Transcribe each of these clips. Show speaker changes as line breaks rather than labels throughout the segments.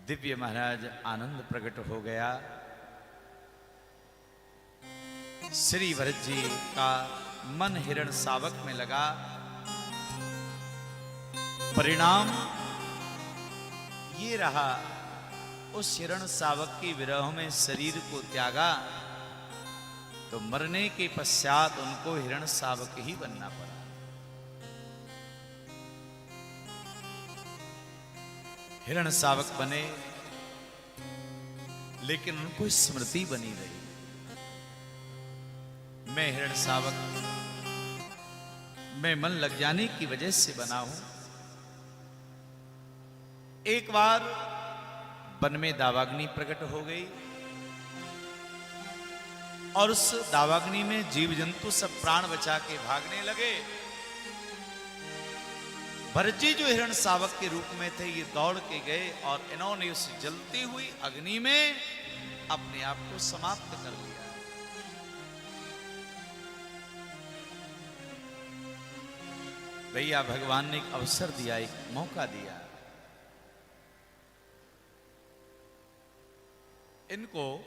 दिव्य महाराज आनंद प्रकट हो गया। श्री भरत जी का मन हिरण शावक में लगा। परिणाम ये रहा, उस हिरण शावक की विरह में शरीर को त्यागा तो मरने के पश्चात उनको हिरण शावक ही बनना पड़ा। हिरण शावक बने, लेकिन उनको स्मृति बनी रही, मैं हिरण शावक मैं मन लग जाने की वजह से बना हूं। एक बार वन में दावाग्नि प्रकट हो गई और उस दावाग्नि में जीव जंतु सब प्राण बचा के भागने लगे। भरत जी जो हिरण शावक के रूप में थे, ये दौड़ के गए और इन्होंने उस जलती हुई अग्नि में अपने आप को समाप्त कर लिया। भैया भगवान ने एक अवसर दिया, एक मौका दिया। इनको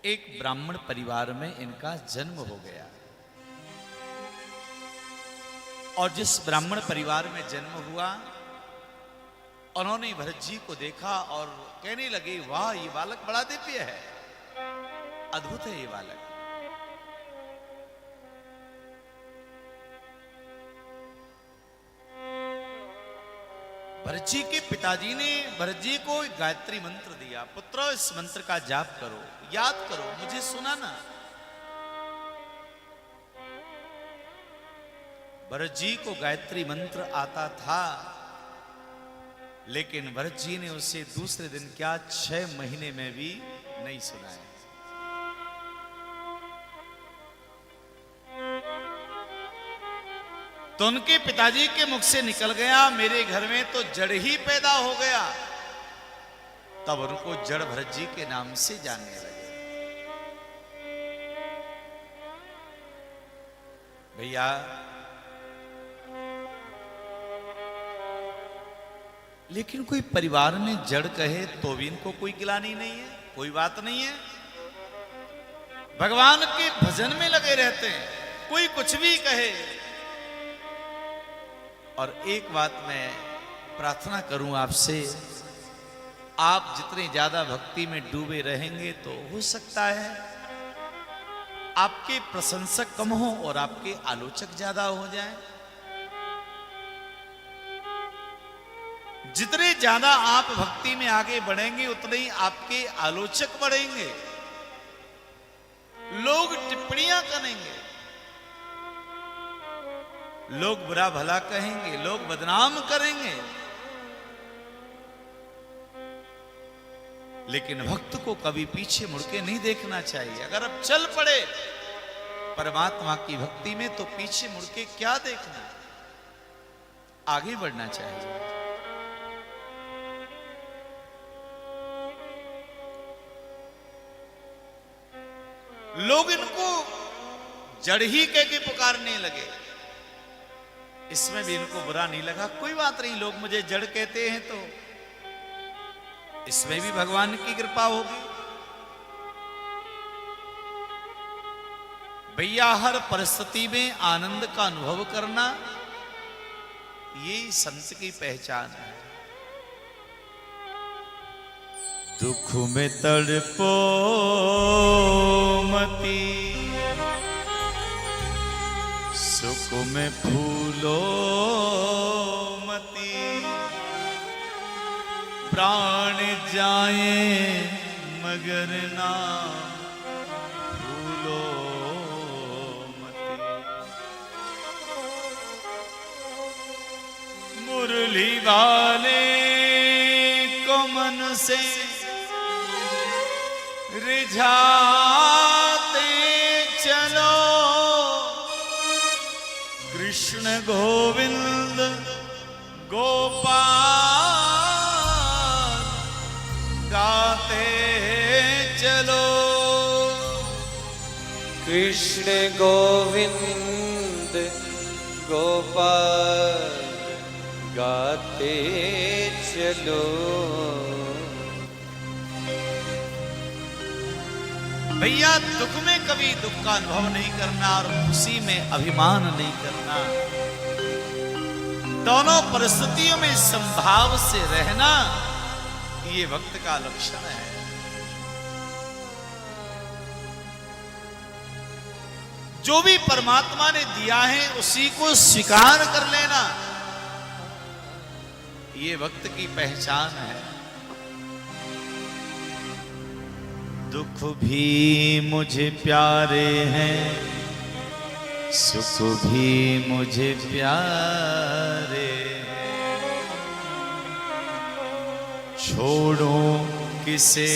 एक ब्राह्मण परिवार में इनका जन्म हो गया और जिस ब्राह्मण परिवार में जन्म हुआ, उन्होंने भरत जी को देखा और कहने लगे, वाह ये बालक बड़ा दिव्य है, अद्भुत है ये बालक। भरत जी के पिताजी ने भरत जी को एक गायत्री मंत्र दिया, पुत्र इस मंत्र का जाप करो, याद करो, मुझे सुनाना। भरत जी को गायत्री मंत्र आता था, लेकिन भरत जी ने उसे दूसरे दिन क्या 6 महीने में भी नहीं सुनाया। तो उनके पिताजी के मुख से निकल गया, मेरे घर में तो जड़ ही पैदा हो गया। तब उनको जड़ भरत जी के नाम से जानने लगे। भैया लेकिन कोई परिवार में जड़ कहे तो भी इनको कोई गिलानी नहीं है, कोई बात नहीं है। भगवान के भजन में लगे रहते हैं, कोई कुछ भी कहे। और एक बात मैं प्रार्थना करूं आपसे, आप जितने ज्यादा भक्ति में डूबे रहेंगे तो हो सकता है आपके प्रशंसक कम हो और आपके आलोचक ज्यादा हो जाएं। जितने ज्यादा आप भक्ति में आगे बढ़ेंगे उतने ही आपके आलोचक बढ़ेंगे, लोग टिप्पणियां करेंगे, लोग बुरा भला कहेंगे, लोग बदनाम करेंगे। लेकिन भक्त को कभी पीछे मुड़ के नहीं देखना चाहिए। अगर अब चल पड़े परमात्मा की भक्ति में तो पीछे मुड़ के क्या देखना, आगे बढ़ना चाहिए। लोग इनको जड़ ही कह के पुकारने लगे, इसमें भी इनको बुरा नहीं लगा। कोई बात नहीं, लोग मुझे जड़ कहते हैं तो इसमें भी भगवान की कृपा होगी। भैया हर परिस्थिति में आनंद का अनुभव करना, ये संत की पहचान है। दुख में तड़पो मती, सुख में फूलो मती, प्राण जाए मगर ना भूलो मती। मुरली वाले को मन से रिझाते चलो, कृष्ण गोविंद गोपाल गाते चलो।
कृष्ण गोविंद गोपाल गाते चलो।
भैया दुख में कभी दुख का अनुभव नहीं करना और खुशी में अभिमान नहीं करना, दोनों परिस्थितियों में संभाव से रहना, ये भक्त का लक्षण है। जो भी परमात्मा ने दिया है उसी को स्वीकार कर लेना, ये भक्त की पहचान है। दुख भी मुझे प्यारे हैं, सुख भी मुझे प्यारे हैं, छोड़ो किसे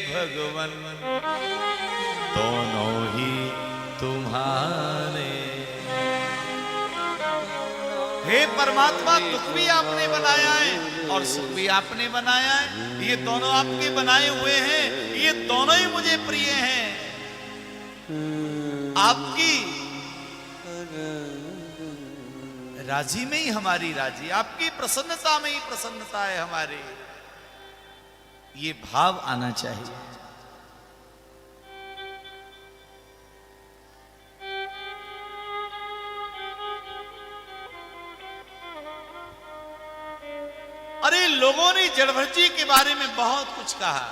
भगवन, दोनों ही तुम्हारे। हे परमात्मा, दुख भी आपने बनाया है और सुख भी आपने बनाया है, ये दोनों आपके बनाए हुए हैं, ये दोनों ही मुझे प्रिय हैं। आपकी राजी में ही हमारी राजी, आपकी प्रसन्नता में ही प्रसन्नता है हमारी, ये भाव आना चाहिए। अरे लोगों ने जड़भरजी के बारे में बहुत कुछ कहा,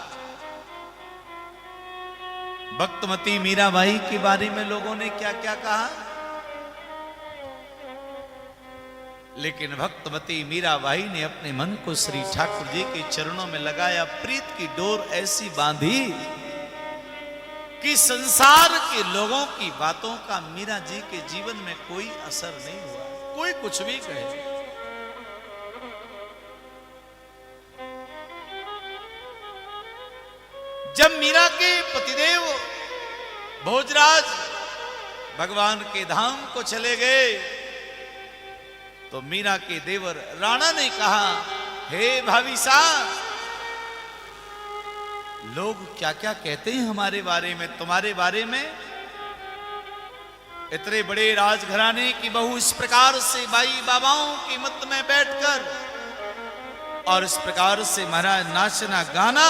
भक्तमती मीराबाई के बारे में लोगों ने क्या क्या कहा, लेकिन भक्तमती मीराबाई ने अपने मन को श्री ठाकुर जी के चरणों में लगाया, प्रीत की डोर ऐसी बांधी कि संसार के लोगों की बातों का मीरा जी के जीवन में कोई असर नहीं हुआ। कोई कुछ भी कहे, जब मीरा के पतिदेव भोजराज भगवान के धाम को चले गए तो मीरा के देवर राणा ने कहा, हे भाभी साहब, लोग क्या क्या कहते हैं हमारे बारे में, तुम्हारे बारे में। इतने बड़े राजघराने की बहू इस प्रकार से भाई बाबाओं की मत में बैठकर और इस प्रकार से महाराज नाचना गाना,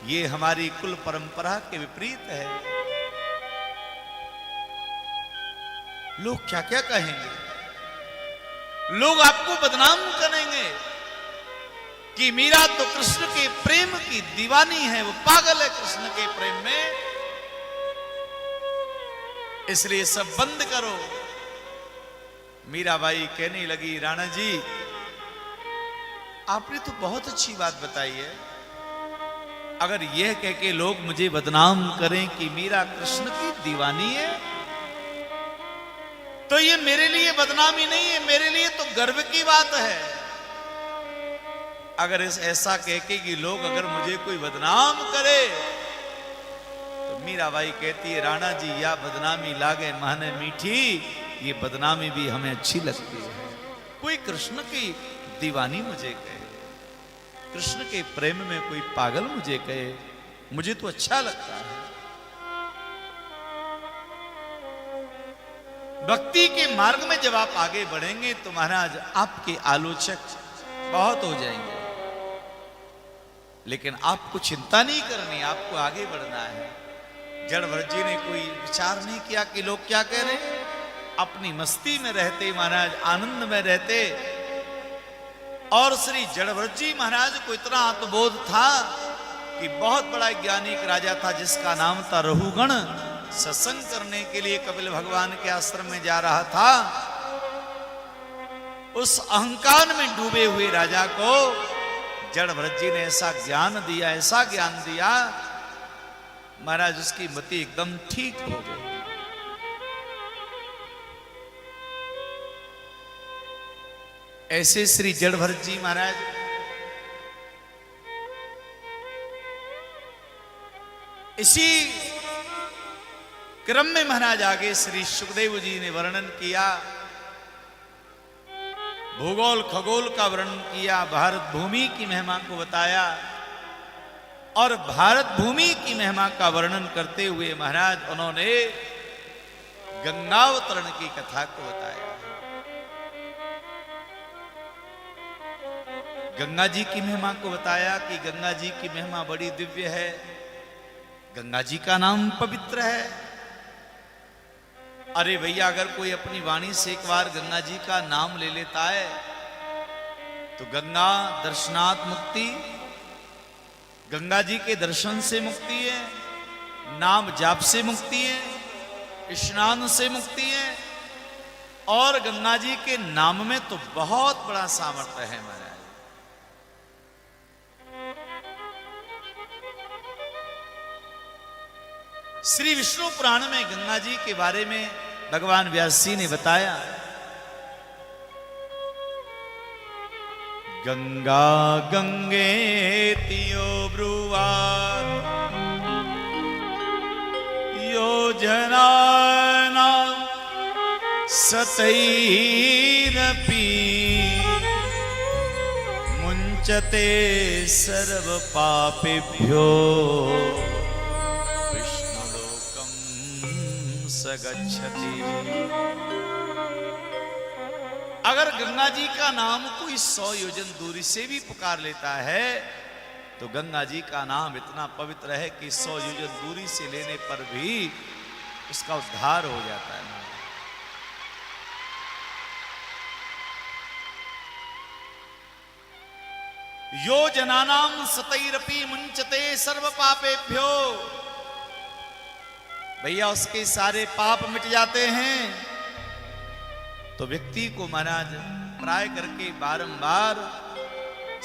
ये हमारी कुल परंपरा के विपरीत है। लोग क्या क्या कहेंगे, लोग आपको बदनाम करेंगे कि मीरा तो कृष्ण के प्रेम की दीवानी है, वो पागल है कृष्ण के प्रेम में, इसलिए सब बंद करो। मीराबाई कहने लगी, राणा जी आपने तो बहुत अच्छी बात बताई है, अगर यह कह के लोग मुझे बदनाम करें कि मीरा कृष्ण की दीवानी है, तो ये मेरे लिए बदनामी नहीं है, मेरे लिए तो गर्व की बात है। अगर ऐसा कह के कि लोग अगर मुझे कोई बदनाम करे, तो मीराबाई कहती है, राणा जी या बदनामी लागे माने मीठी, ये बदनामी भी हमें अच्छी लगती है। कोई कृष्ण की दीवानी मुझे कहे, कृष्ण के प्रेम में कोई पागल मुझे कहे, मुझे तो अच्छा लगता है। भक्ति के मार्ग में जब आप आगे बढ़ेंगे तो महाराज आपके आलोचक बहुत हो जाएंगे, लेकिन आपको चिंता नहीं करनी, आपको आगे बढ़ना है। जड़भरत जी ने कोई विचार नहीं किया कि लोग क्या कह रहे हैं, अपनी मस्ती में रहते महाराज, आनंद में रहते। और श्री जड़भरत जी महाराज को इतना आत्मबोध था कि बहुत बड़ा ज्ञानी एक राजा था जिसका नाम था रहुगण, सत्संग करने के लिए कपिल भगवान के आश्रम में जा रहा था। उस अहंकार में डूबे हुए राजा को जड़भरत जी ने ऐसा ज्ञान दिया, ऐसा ज्ञान दिया, महाराज उसकी मति एकदम ठीक हो गई। ऐसे श्री जड़भरत जी महाराज इसी क्रम में महाराज आगे श्री सुखदेव जी ने वर्णन किया, भूगोल खगोल का वर्णन किया, भारत भूमि की महिमा को बताया, और भारत भूमि की महिमा का वर्णन करते हुए महाराज उन्होंने गंगावतरण की कथा को बताया। गंगा जी की महिमा को बताया कि गंगा जी की महिमा बड़ी दिव्य है, गंगा जी का नाम पवित्र है। अरे भैया, अगर कोई अपनी वाणी से एक बार गंगा जी का नाम ले लेता है तो गंगा दर्शनात् मुक्ति, गंगा जी के दर्शन से मुक्ति है, नाम जाप से मुक्ति है, स्नान से मुक्ति है, और गंगा जी के नाम में तो बहुत बड़ा सामर्थ्य है महाराज। श्री विष्णु पुराण में गंगा जी के बारे में भगवान व्यास जी ने बताया, गंगा गंगेति यो ब्रुवार योजनानां सतैरपि मुञ्चते सर्व पापेभ्यो विष्णुलोकं स गच्छति। अगर गंगा जी का नाम कोई 100 योजन दूरी से भी पुकार लेता है तो गंगा जी का नाम इतना पवित्र है कि 100 योजन दूरी से लेने पर भी उसका उद्धार हो जाता है। योजनानां सतैरपि मुञ्चते सर्व पापेभ्यो, भैया उसके सारे पाप मिट जाते हैं। तो व्यक्ति को महाराज प्राय करके बारंबार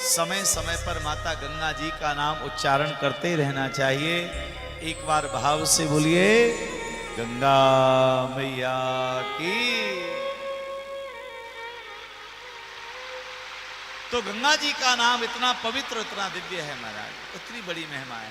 समय समय पर माता गंगा जी का नाम उच्चारण करते रहना चाहिए। एक बार भाव से बोलिए, गंगा मैया की। तो गंगा जी का नाम इतना पवित्र, इतना दिव्य है महाराज, उतनी बड़ी महिमा है।